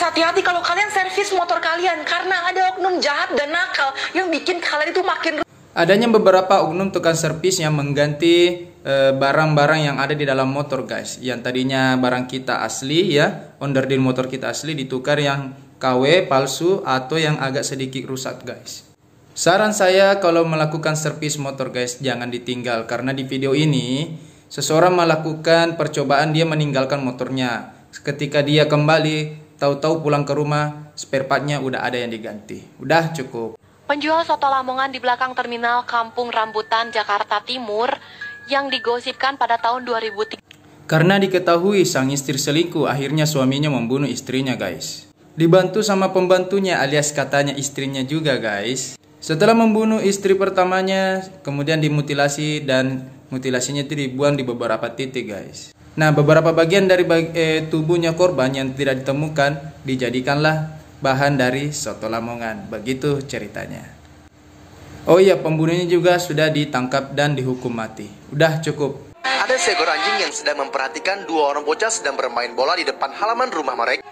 hati-hati kalau kalian servis motor kalian, karena ada oknum jahat dan nakal yang bikin kalian itu makin... Adanya beberapa oknum tukang servis yang mengganti barang-barang yang ada di dalam motor guys. Yang tadinya barang kita asli ya, onderdil motor kita asli, ditukar yang KW palsu atau yang agak sedikit rusak guys. Saran saya kalau melakukan servis motor guys, jangan ditinggal. Karena di video ini seseorang melakukan percobaan, dia meninggalkan motornya. Ketika dia kembali, tahu-tahu pulang ke rumah, spare partnya udah ada yang diganti. Udah cukup. Penjual soto Lamongan di belakang terminal Kampung Rambutan, Jakarta Timur yang digosipkan pada tahun 2003. Karena diketahui sang istri selingkuh, akhirnya suaminya membunuh istrinya guys. Dibantu sama pembantunya alias katanya istrinya juga guys. Setelah membunuh istri pertamanya, kemudian dimutilasi dan mutilasinya itu dibuang di beberapa titik guys. Nah, beberapa bagian dari tubuhnya korban yang tidak ditemukan dijadikanlah bahan dari soto Lamongan. Begitu ceritanya. Oh iya, pembunuhnya juga sudah ditangkap dan dihukum mati. Udah cukup. Ada seekor anjing yang sedang memperhatikan dua orang bocah sedang bermain bola di depan halaman rumah mereka.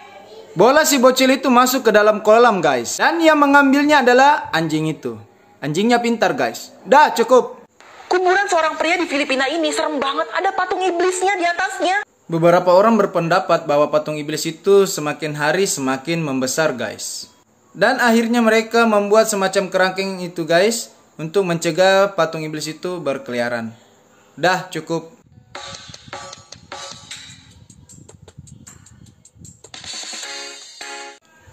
Bola si bocil itu masuk ke dalam kolam guys. Dan yang mengambilnya adalah anjing itu. Anjingnya pintar guys. Udah cukup. Kuburan seorang pria di Filipina ini serem banget, ada patung iblisnya di atasnya. Beberapa orang berpendapat bahwa patung iblis itu semakin hari semakin membesar guys. Dan akhirnya mereka membuat semacam kerangkeng itu guys, untuk mencegah patung iblis itu berkeliaran. Dah cukup.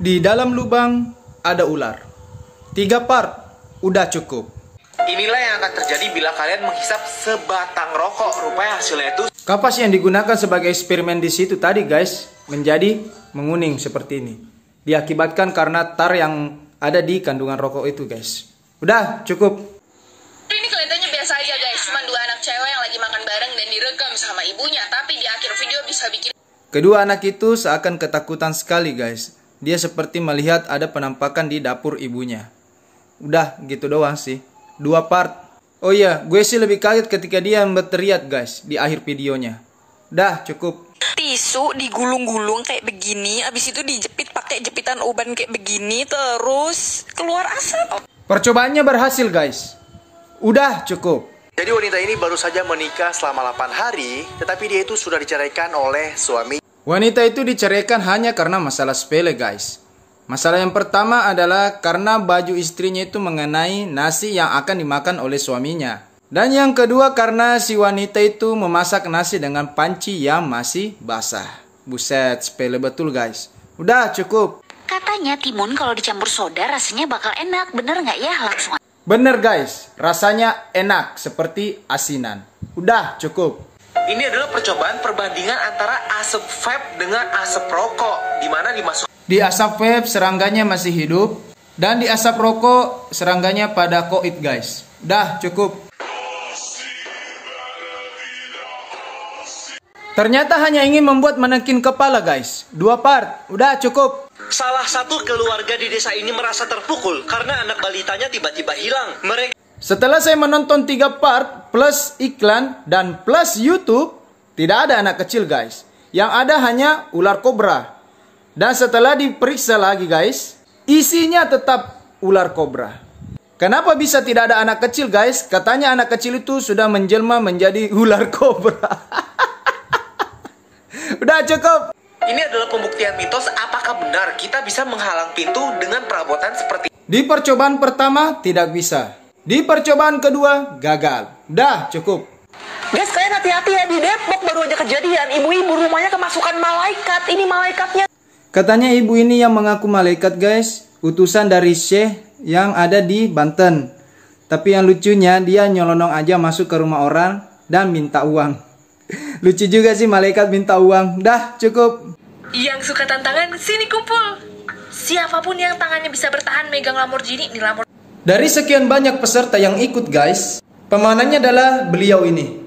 Di dalam lubang ada ular. 3 part. Udah cukup. Inilah yang akan terjadi bila kalian menghisap sebatang rokok. Rupanya hasilnya itu Kapas yang digunakan sebagai eksperimen di situ tadi guys menjadi menguning seperti ini. Diakibatkan karena tar yang ada di kandungan rokok itu guys. Udah cukup. Ini kelihatannya biasa aja guys, cuma dua anak cewek yang lagi makan bareng dan direkam sama ibunya. Tapi di akhir video bisa bikin... Kedua anak itu seakan ketakutan sekali guys. Dia seperti melihat ada penampakan di dapur ibunya. Udah gitu doang sih. 2 part. Oh iya, gue sih lebih kaget ketika dia berteriak guys di akhir videonya. Dah cukup. Tisu digulung-gulung kayak begini, abis itu dijepit pakai jepitan uban kayak begini, terus keluar asap. Percobaannya berhasil guys. Udah cukup. Jadi wanita ini baru saja menikah selama 8 hari, tetapi dia itu sudah diceraikan oleh suami. Wanita itu diceraikan hanya karena masalah sepele guys. Masalah yang pertama adalah karena baju istrinya itu mengenai nasi yang akan dimakan oleh suaminya. Dan yang kedua karena si wanita itu memasak nasi dengan panci yang masih basah. Buset, sepele betul guys. Udah cukup. Katanya timun kalau dicampur soda rasanya bakal enak, bener nggak ya? Langsung. Bener guys, rasanya enak seperti asinan. Udah cukup. Ini adalah percobaan perbandingan antara asap vape dengan asap rokok, di mana dimasuk. Di asap vape serangganya masih hidup, dan di asap rokok serangganya pada koit guys. Dah cukup. Ternyata hanya ingin membuat manekin kepala guys. 2 part. Udah cukup. Salah satu keluarga di desa ini merasa terpukul karena anak balitanya tiba-tiba hilang. Setelah saya menonton 3 part plus iklan dan plus YouTube, tidak ada anak kecil guys. Yang ada hanya ular kobra. Dan setelah diperiksa lagi guys, isinya tetap ular kobra. Kenapa bisa tidak ada anak kecil guys? Katanya anak kecil itu sudah menjelma menjadi ular kobra. Udah cukup. Ini adalah pembuktian mitos apakah benar kita bisa menghalang pintu dengan perabotan seperti. Di percobaan pertama tidak bisa. Di percobaan kedua gagal. Dah cukup. Guys, kalian hati-hati ya, di Depok baru aja kejadian. Ibu-ibu rumahnya kemasukan malaikat. Ini malaikatnya. Katanya ibu ini yang mengaku malaikat guys, utusan dari Syekh yang ada di Banten. Tapi yang lucunya dia nyelonong aja masuk ke rumah orang dan minta uang. Lucu juga sih malaikat minta uang. Dah cukup. Yang suka tantangan, sini kumpul. Siapapun yang tangannya bisa bertahan megang Lamborghini, ini Lamborghini. Dari sekian banyak peserta yang ikut guys, pemenangnya adalah beliau ini.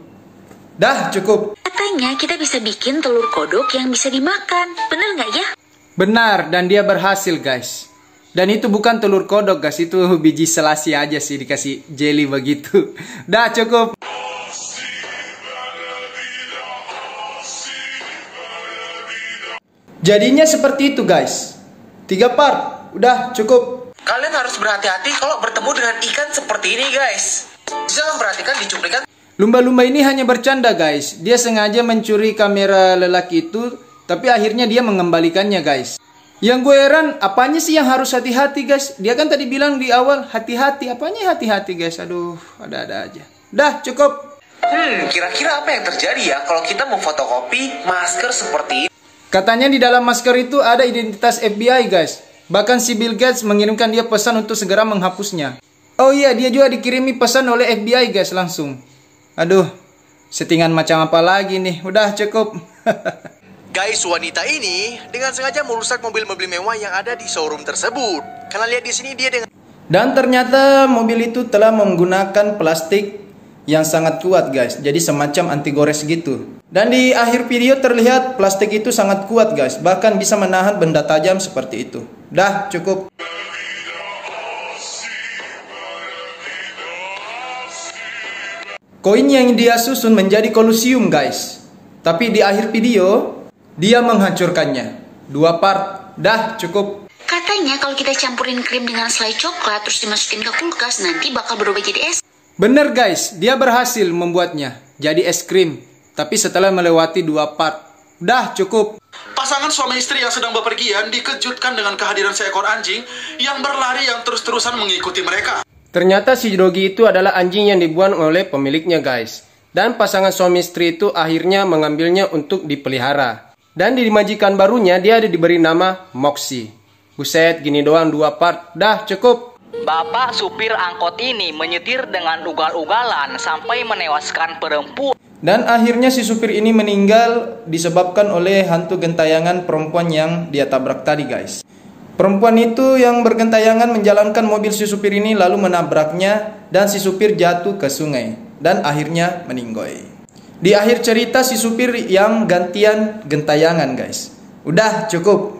Dah cukup. Katanya kita bisa bikin telur kodok yang bisa dimakan, bener nggak ya? Benar, dan dia berhasil guys. Dan itu bukan telur kodok guys, itu biji selasi aja sih dikasih jelly begitu. Dah cukup. Jadinya seperti itu guys. 3 part. Udah cukup. Kalian harus berhati-hati kalau bertemu dengan ikan seperti ini, guys. Bisa memperhatikan di cuplikan. Lumba-lumba ini hanya bercanda guys. Dia sengaja mencuri kamera lelaki itu, tapi akhirnya dia mengembalikannya guys. Yang gue heran, apanya sih yang harus hati-hati guys? Dia kan tadi bilang di awal hati-hati. Apanya hati-hati guys? Aduh, ada-ada aja. Dah, cukup. Kira-kira apa yang terjadi ya kalau kita memfotokopi masker seperti ini? Katanya di dalam masker itu ada identitas FBI guys. Bahkan si Bill Gates mengirimkan dia pesan untuk segera menghapusnya. Oh iya, dia juga dikirimi pesan oleh FBI guys langsung. Aduh, settingan macam apa lagi nih? Udah cukup. Guys, wanita ini dengan sengaja merusak mobil-mobil mewah yang ada di showroom tersebut. Karena lihat di sini dia dengan... Dan ternyata mobil itu telah menggunakan plastik yang sangat kuat guys. Jadi semacam anti gores gitu. Dan di akhir video terlihat plastik itu sangat kuat guys. Bahkan bisa menahan benda tajam seperti itu. Dah cukup. Koin yang dia susun menjadi kolusium guys. Tapi di akhir video dia menghancurkannya. 2 part. Dah cukup. Katanya kalau kita campurin krim dengan selai coklat terus dimasukin ke kulkas nanti bakal berubah jadi es. Bener guys, dia berhasil membuatnya jadi es krim. Tapi setelah melewati 2 part. Dah cukup. Pasangan suami istri yang sedang bepergian dikejutkan dengan kehadiran seekor anjing yang berlari yang terus-terusan mengikuti mereka. Ternyata si Dogi itu adalah anjing yang dibuang oleh pemiliknya guys. Dan pasangan suami istri itu akhirnya mengambilnya untuk dipelihara. Dan di majikan barunya dia diberi nama Moxie. Buset, gini doang 2 part. Dah cukup. Bapak supir angkot ini menyetir dengan ugal-ugalan sampai menewaskan perempuan. Dan akhirnya si supir ini meninggal disebabkan oleh hantu gentayangan perempuan yang dia tabrak tadi guys. Perempuan itu yang bergentayangan menjalankan mobil si supir ini lalu menabraknya dan si supir jatuh ke sungai dan akhirnya meninggoy. Di akhir cerita si supir yang gantian gentayangan guys. Udah cukup.